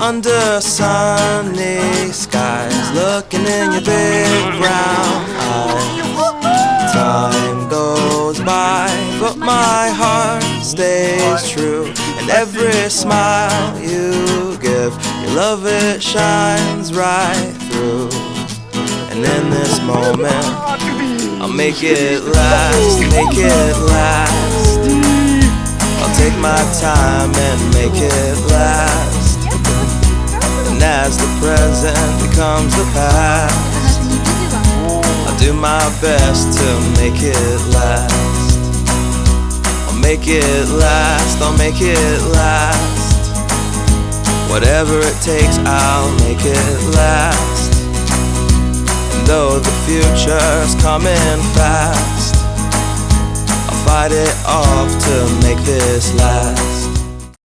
under sunny skies, looking in your big brown eyes. Time goes by, but my heart stays true. And every smile you give, your love, it shines right through. And in this moment, I'll make it last, make it last. I'll take my time and make it last. And as the present becomes the past, I'll do my best to make it last. I'll make it last, I'll make it last. Whatever it takes, I'll make it last. And though the future's coming fast, I'll fight it off to make this last.